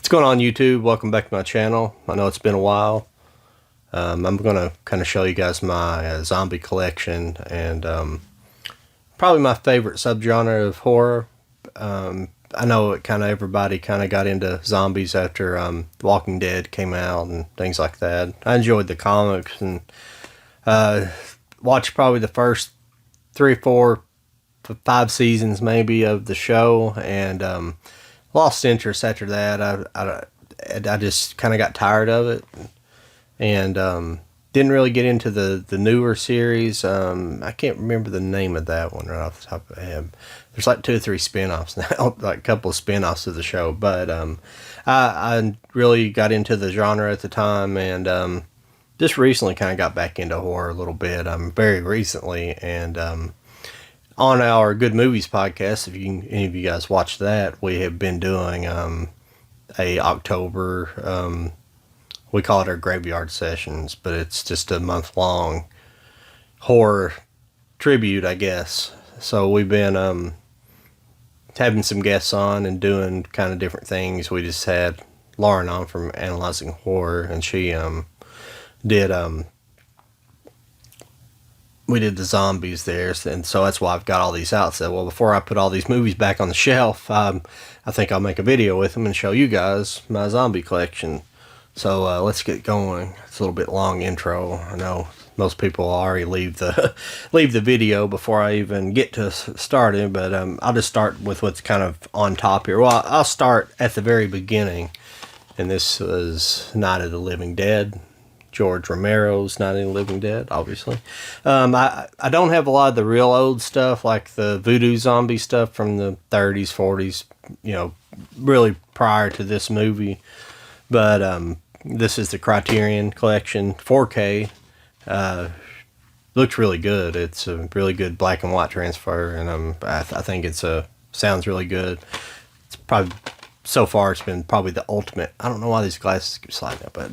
What's going on, YouTube? Welcome back to my channel. I know it's been a while. I'm going to kind of show you guys my zombie collection and probably my favorite subgenre of horror. I know everybody kind of got into zombies after Walking Dead came out and things like that. I enjoyed the comics and watched probably the first 3, 4, 5 seasons maybe of the show, and lost interest after that. I just kind of got tired of it, and didn't really get into the newer series. I can't remember the name of that one right off the top of my head. There's like 2 or 3 spin-offs now, like a couple of spin-offs of the show, but I really got into the genre at the time, and just recently kind of got back into horror a little bit, very recently, and on our Good Movies podcast, if any of you guys watch that, we have been doing a October, we call it our Graveyard Sessions, but it's just a month-long horror tribute, I guess. So we've been having some guests on and doing kind of different things. We just had Lauren on from Analyzing Horror, and she did we did the zombies there, and so that's why I've got all these out. So, well, before I put all these movies back on the shelf, I think I'll make a video with them and show you guys my zombie collection. So let's get going. It's a little bit long intro. I know most people already leave the video before I even get to starting, but I'll just start with what's kind of on top here. Well, I'll start at the very beginning, and this was Night of the Living Dead. George Romero's Night of the Living Dead, obviously. I don't have a lot of the real old stuff, like the voodoo zombie stuff from the 30s, 40s, really prior to this movie. But this is the Criterion Collection, 4K. Looks really good. It's a really good black and white transfer, and I think sounds really good. It's probably, so far, it's been probably the ultimate. I don't know why these glasses keep sliding up, but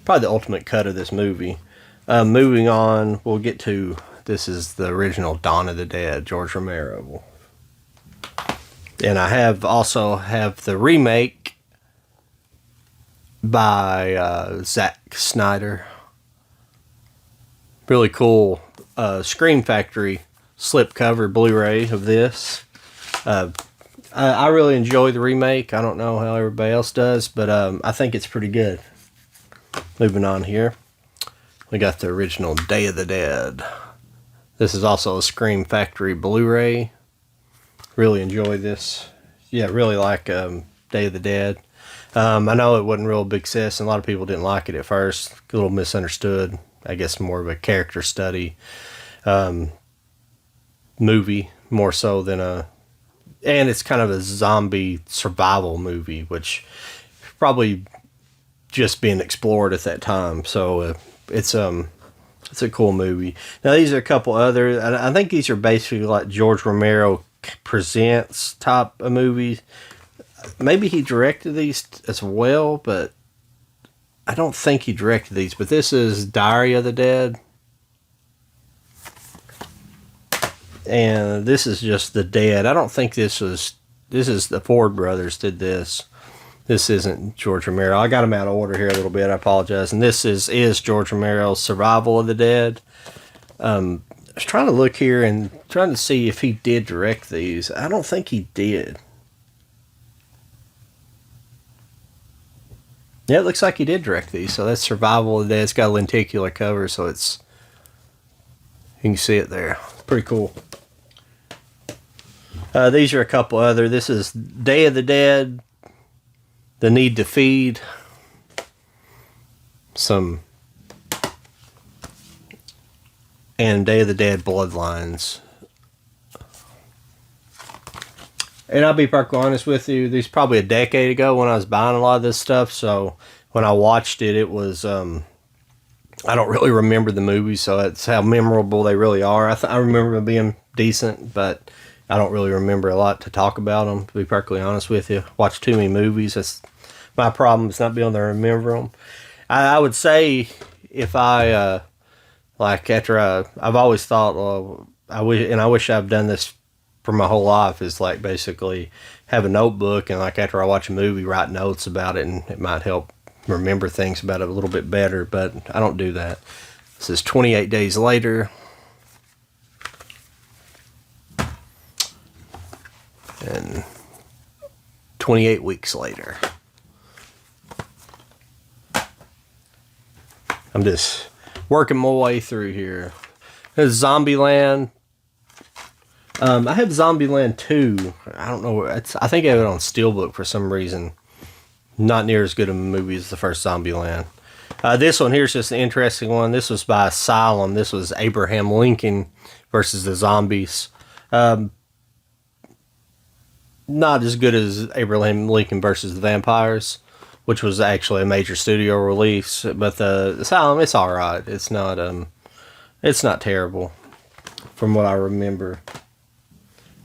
probably the ultimate cut of this movie. Moving on, we'll get to, this is the original Dawn of the Dead, George Romero. And I also have the remake by Zack Snyder. Really cool Scream Factory slipcover Blu-ray of this. I really enjoy the remake. I don't know how everybody else does, but I think it's pretty good. Moving on here, we got the original Day of the Dead. This is also a Scream Factory Blu-ray. Really enjoy this. Yeah, really like Day of the Dead. I know it wasn't real big success, and a lot of people didn't like it at first. A little misunderstood. I guess more of a character study movie, more so than and it's kind of a zombie survival movie, which probably just being explored at that time. So it's a cool movie. Now these are a couple other, I think these are basically like George Romero presents type of movies. Maybe he directed these as well, but I don't think he directed these. But this is Diary of the Dead, and this is just The Dead. I don't think this is the Ford brothers did this. This isn't George Romero. I got them out of order here a little bit. I apologize. And this is George Romero's Survival of the Dead. I was trying to look here and trying to see if he did direct these. I don't think he did. Yeah, it looks like he did direct these. So that's Survival of the Dead. It's got a lenticular cover, so you can see it there. Pretty cool. These are a couple other. This is Day of the Dead, The Need to Feed, and Day of the Dead Bloodlines. And I'll be perfectly honest with you, these probably a decade ago when I was buying a lot of this stuff, so when I watched it, it was, I don't really remember the movies, so that's how memorable they really are. I remember them being decent, but I don't really remember a lot to talk about them, to be perfectly honest with you. Watch too many movies. That's my problem, is not being able to remember them. I would say if I've always thought, well, I wish I've done this for my whole life is like basically have a notebook and like after I watch a movie, write notes about it, and it might help remember things about it a little bit better. But I don't do that. This is 28 days later. And 28 weeks later. I'm just working my way through here. There's Zombieland. I have Zombieland 2. I don't know. I think I have it on Steelbook for some reason. Not near as good of a movie as the first Zombieland. This one here is just an interesting one. This was by Asylum. This was Abraham Lincoln versus the zombies. Not as good as Abraham Lincoln versus the Vampires, which was actually a major studio release. But the Asylum, it's all right. It's not terrible, from what I remember.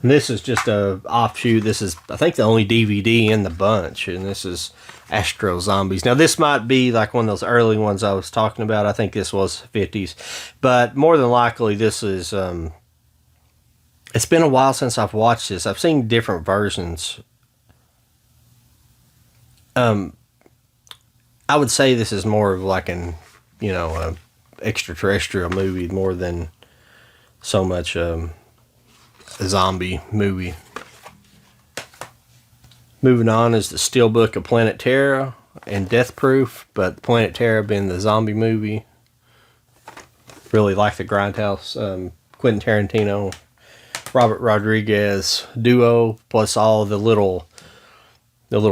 And this is just a offshoot. This is, I think, the only DVD in the bunch, and this is Astro Zombies. Now, this might be like one of those early ones I was talking about. I think this was 50s, but more than likely, this is. It's been a while since I've watched this. I've seen different versions. I would say this is more of like a extraterrestrial movie more than so much a zombie movie. Moving on is the Steelbook of Planet Terror and Death Proof, but Planet Terror being the zombie movie. Really like the Grindhouse, Quentin Tarantino, Robert Rodriguez duo, plus all the little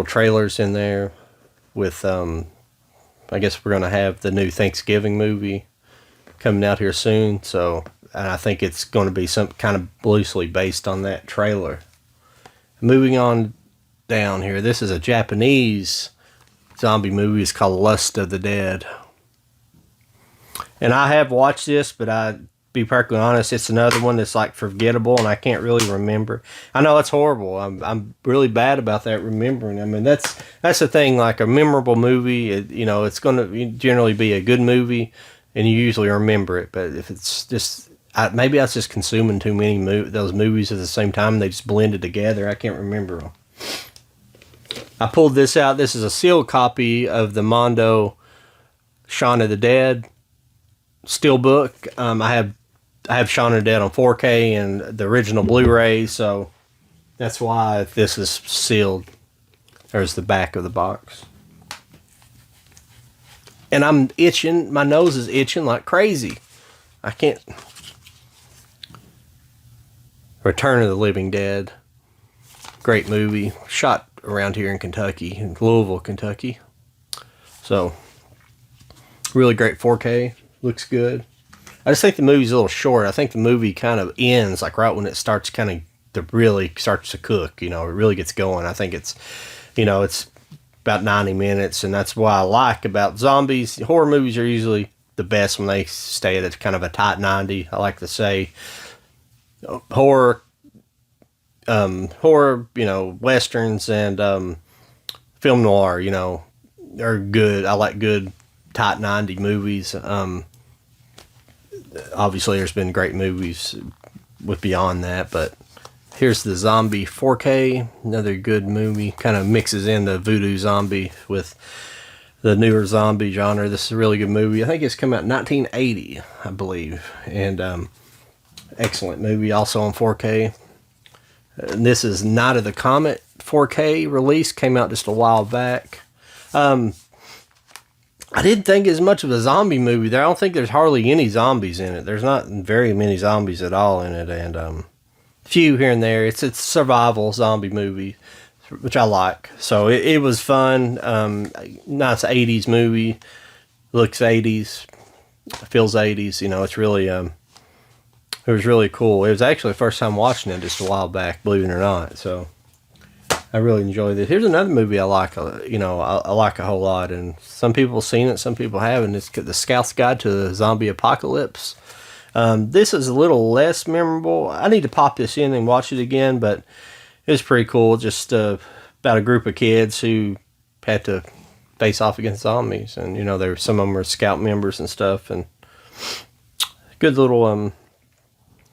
trailers in there with I guess we're gonna have the new Thanksgiving movie coming out here soon, so and I think it's going to be some kind of loosely based on that trailer. Moving on down here, this is a Japanese zombie movie. It's called Lust of the Dead, and I have watched this, but I be perfectly honest, it's another one that's like forgettable, and I can't really remember. I know it's horrible. I'm really bad about that remembering. I mean, that's the thing. Like a memorable movie, it's going to generally be a good movie, and you usually remember it. But if it's just maybe I was just consuming too many those movies at the same time, they just blended together. I can't remember them. I pulled this out. This is a sealed copy of the Mondo Shaun of the Dead Steelbook. I have Shaun of the Dead on 4K and the original Blu-ray, so that's why this is sealed. There's the back of the box. And I'm itching. My nose is itching like crazy. I can't. Return of the Living Dead. Great movie. Shot around here in Kentucky, in Louisville, Kentucky. So, really great 4K. Looks good. I just think the movie's a little short. I think the movie kind of ends like right when it starts really starts to cook. It really gets going. I think it's about 90 minutes, and that's why I like about zombies. Horror movies are usually the best when they stay at kind of a tight 90. I like to say horror, westerns and film noir, are good. I like good tight 90 movies. Obviously, there's been great movies with beyond that, but here's the Zombie 4K, another good movie. Kind of mixes in the voodoo zombie with the newer zombie genre. This is a really good movie. I think it's come out in 1980, I believe, and excellent movie, also on 4K. And this is Night of the Comet 4K release, came out just a while back. I didn't think as much of a zombie movie there. I don't think there's hardly any zombies in it. There's not very many zombies at all in it, and few here and there. It's a survival zombie movie, which I like. So it was fun. Nice 80s movie. Looks 80s. Feels 80s. It's really it was really cool. It was actually the first time watching it just a while back, believe it or not. So I really enjoyed it. Here's another movie I like, I like a whole lot, and some people have seen it, some people haven't. It's The Scout's Guide to the Zombie Apocalypse. This is a little less memorable. I need to pop this in and watch it again, but it was pretty cool. Just about a group of kids who had to face off against zombies, and some of them were scout members and stuff, and good little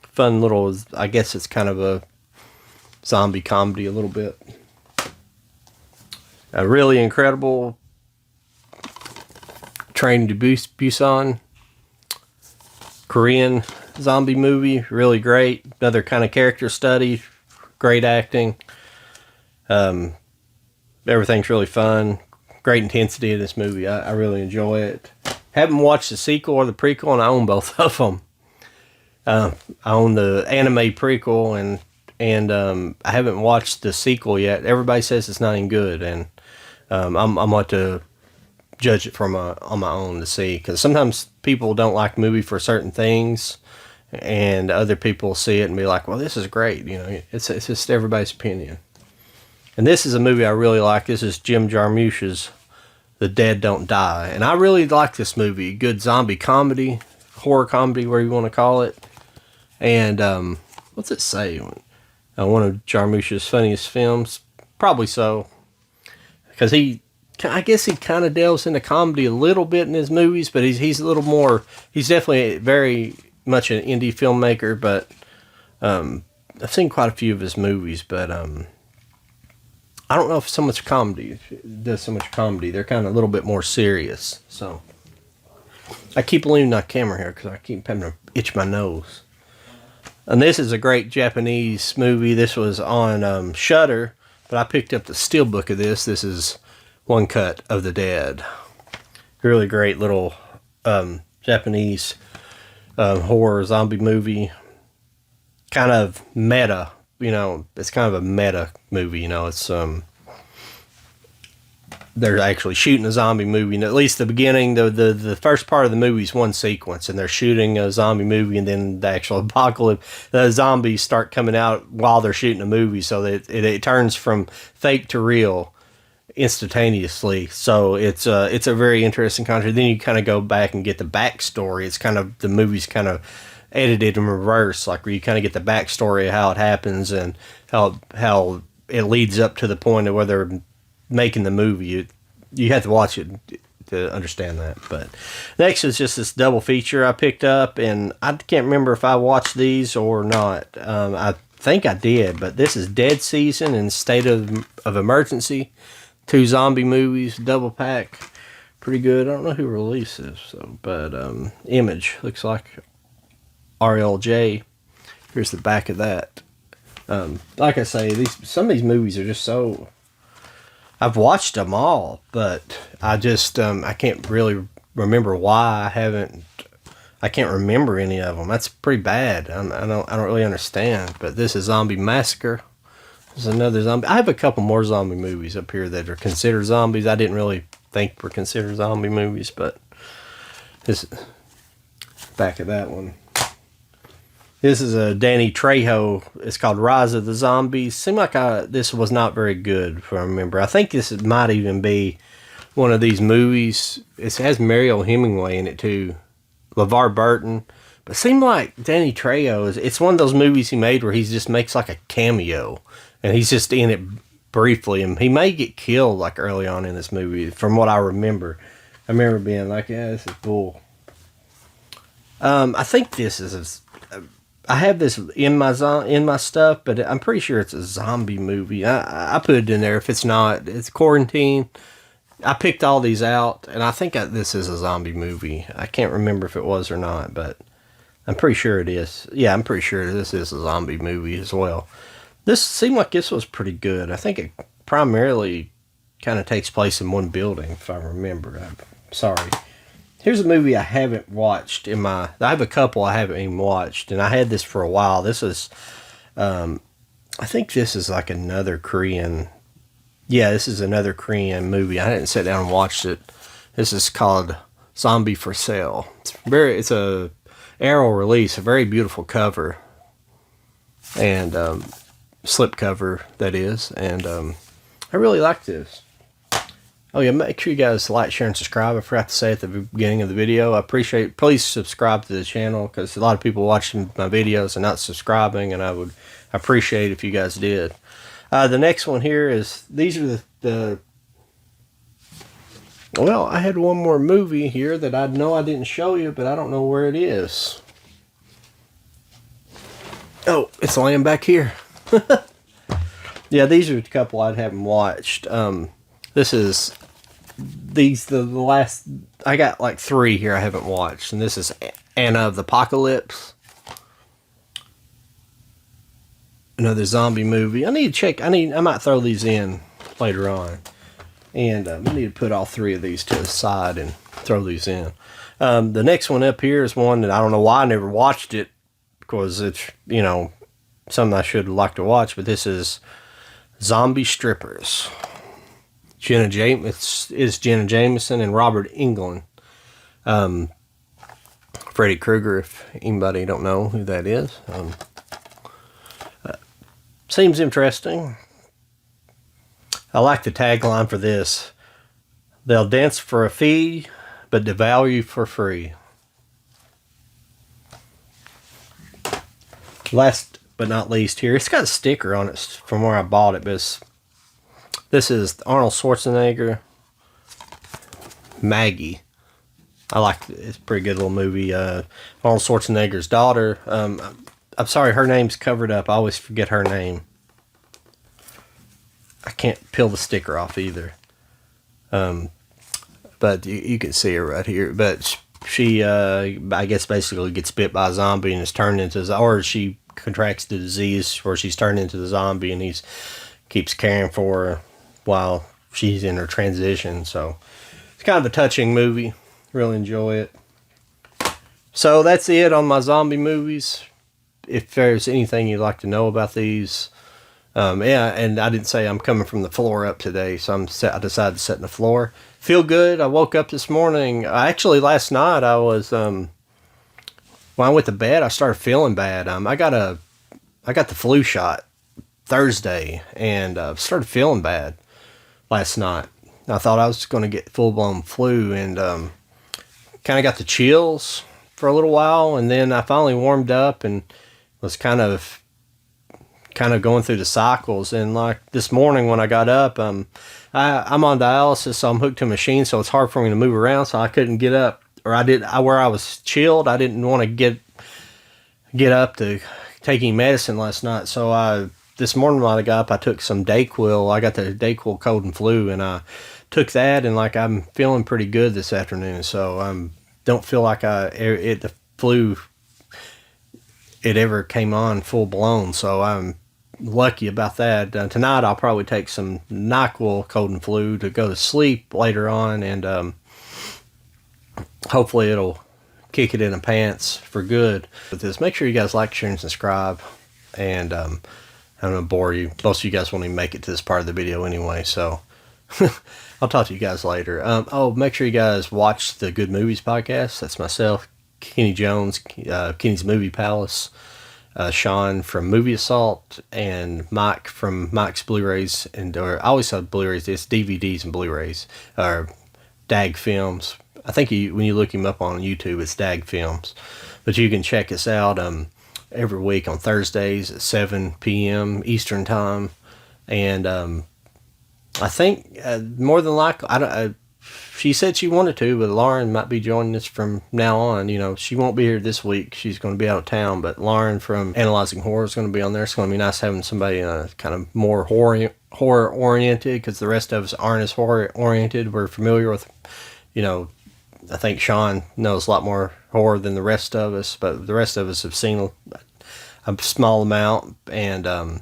fun little. I guess it's kind of a zombie comedy a little bit. A really incredible Train to Busan Korean zombie movie. Really great. Another kind of character study. Great acting. Everything's really fun. Great intensity in this movie. I really enjoy it. Haven't watched the sequel or the prequel, and I own both of them. I own the anime prequel, and I haven't watched the sequel yet. Everybody says it's not even good, and I'm going to judge it from on my own to see, because sometimes people don't like a movie for certain things, and other people see it and be like, well, this is great. You know, it's just everybody's opinion. And this is a movie I really like. This is Jim Jarmusch's The Dead Don't Die, and I really like this movie. Good zombie comedy, horror comedy, whatever you want to call it. And what's it say? One of Jarmusch's funniest films, probably so, because I guess he kind of delves into comedy a little bit in his movies, but he's a little more. He's definitely very much an indie filmmaker, but I've seen quite a few of his movies, but I don't know if so much comedy does so much comedy. They're kind of a little bit more serious. So I keep leaning my camera here because I keep having to itch my nose. And this is a great Japanese movie. This was on Shudder, but I picked up the steelbook of this. This is One Cut of the Dead. Really great little Japanese horror zombie movie. Kind of meta, you know. It's kind of a meta movie, you know. It's they're actually shooting a zombie movie, and at least the beginning, the first part of the movie is one sequence, and they're shooting a zombie movie, and then the actual apocalypse, the zombies start coming out while they're shooting a movie, so that it turns from fake to real instantaneously. So it's a very interesting concept. Then you kind of go back and get the backstory. It's kind of, the movie's kind of edited in reverse, like where you kind of get the backstory of how it happens and how it leads up to the point of where they're making the movie. You have to watch it to understand that. But next is just this double feature I picked up, and I can't remember if I watched these or not. I think I did, but this is Dead Season and State of Emergency. 2 zombie movies, double pack. Pretty good. I don't know who released this, but Image, looks like RLJ. Here's the back of that. Like I say, some of these movies are just so... I've watched them all, but I just I can't really remember why I can't remember any of them. That's pretty bad. I don't really understand. But this is Zombie Massacre. This is another zombie. I have a couple more zombie movies up here that are considered zombies. I didn't really think were considered zombie movies, but this back of that one. This is a Danny Trejo. It's called Rise of the Zombies. Seemed like this was not very good, if I remember. I think this might even be one of these movies. It has Mariel Hemingway in it too, LeVar Burton. But it seemed like Danny Trejo it's one of those movies he made where he just makes like a cameo, and he's just in it briefly, and he may get killed like early on in this movie, from what I remember. I remember being like, yeah, this is cool. I think this is I have this in my stuff, but I'm pretty sure it's a zombie movie. I put it in there. If it's not, it's Quarantine. I picked all these out, and I think this is a zombie movie. I can't remember if it was or not, but I'm pretty sure it is. Yeah, I'm pretty sure this is a zombie movie as well. This seemed like this was pretty good. I think it primarily kind of takes place in one building, if I remember. I'm sorry. Here's a movie I haven't watched I have a couple I haven't even watched, and I had this for a while. This is, I think this is like another Korean, this is another Korean movie. I hadn't sat down and watched it. This is called Zombie for Sale. It's a Arrow release, a very beautiful cover, and slip cover, that is, and I really like this. Oh yeah, make sure you guys like, share, and subscribe. I forgot to say at the beginning of the video. I appreciate, please subscribe to the channel, because a lot of people watching my videos and not subscribing, and I would appreciate if you guys did. The next one here is, these are well, I had one more movie here that I know I didn't show you, but I don't know where it is. Oh, it's laying back here. Yeah, these are a couple I haven't watched. This is the last. I got like 3 here I haven't watched, and this is Anna of the Apocalypse, another zombie movie. I need to check. I might throw these in later on, and I need to put all 3 of these to the side and throw these in. The next one up here is one that I don't know why I never watched it, because it's, something I should like to watch, but this is Zombie Strippers. Jenna Jameson and Robert Englund. Freddy Krueger, if anybody don't know who that is. Seems interesting. I like the tagline for this. They'll dance for a fee, but devour you for free. Last but not least here, it's got a sticker on it from where I bought it, but this is Arnold Schwarzenegger, Maggie. I like it. It's a pretty good little movie. Arnold Schwarzenegger's daughter. I'm sorry, her name's covered up. I always forget her name. I can't peel the sticker off either. But you can see her right here. But she, I guess, basically gets bit by a zombie and is turned into, or she contracts the disease where she's turned into the zombie, and he keeps caring for her while she's in her transition. So it's kind of a touching movie. Really enjoy it. So that's it on my zombie movies. If there's anything you'd like to know about these, yeah, and I didn't say I'm coming from the floor up today, so I decided to sit on the floor. Feel good. I woke up this morning. Actually, last night I was, when I went to bed, I started feeling bad. I got the flu shot Thursday, and started feeling bad last night. I thought I was going to get full-blown flu, and kind of got the chills for a little while, and then I finally warmed up and was kind of going through the cycles. And like this morning when I got up, I'm on dialysis, so I'm hooked to a machine, so it's hard for me to move around, so I couldn't get up, or where I was chilled, I didn't want to get up to taking medicine last night. So this morning when I got up, I took some Dayquil. I got the Dayquil cold and flu, and I took that, and like I'm feeling pretty good this afternoon. So don't feel like the flu it ever came on full blown. So I'm lucky about that. Tonight I'll probably take some NyQuil cold and flu to go to sleep later on, and hopefully it'll kick it in the pants for good with this. Make sure you guys like, share, and subscribe. And I'm going to bore you. Most of you guys won't even make it to this part of the video anyway, so I'll talk to you guys later. Make sure you guys watch the Good Movies podcast. That's myself, Kenny Jones, Kenny's Movie Palace, Sean from Movie Assault, and Mike from Mike's Blu-rays. I always said Blu-rays, it's DVDs and Blu-rays, or DAG Films. I think when you look him up on YouTube, it's DAG Films. But you can check us out every week on Thursdays at 7 p.m. Eastern Time. And I think more than likely, she said she wanted to, but Lauren might be joining us from now on. She won't be here this week. She's going to be out of town. But Lauren from Analyzing Horror is going to be on there. It's going to be nice having somebody kind of more horror-oriented, because the rest of us aren't as horror-oriented. We're familiar with, I think Sean knows a lot more horror than the rest of us, but the rest of us have seen a small amount, and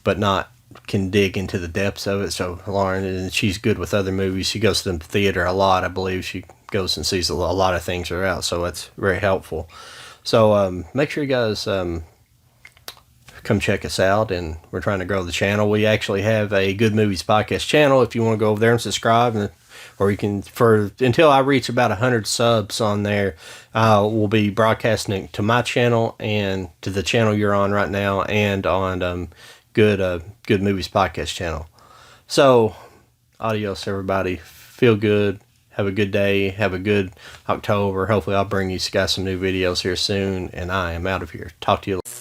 but not can dig into the depths of it. So Lauren, and she's good with other movies. She goes to the theater a lot. I believe she goes and sees a lot of things that are out, so that's very helpful. So make sure you guys come check us out, and we're trying to grow the channel. We actually have a Good Movies podcast channel. If you want to go over there and subscribe, or you can, until I reach about 100 subs on there, we'll be broadcasting to my channel and to the channel you're on right now, and on Good Movies podcast channel. So, adios, everybody. Feel good. Have a good day. Have a good October. Hopefully, I'll bring you guys some new videos here soon, and I am out of here. Talk to you later.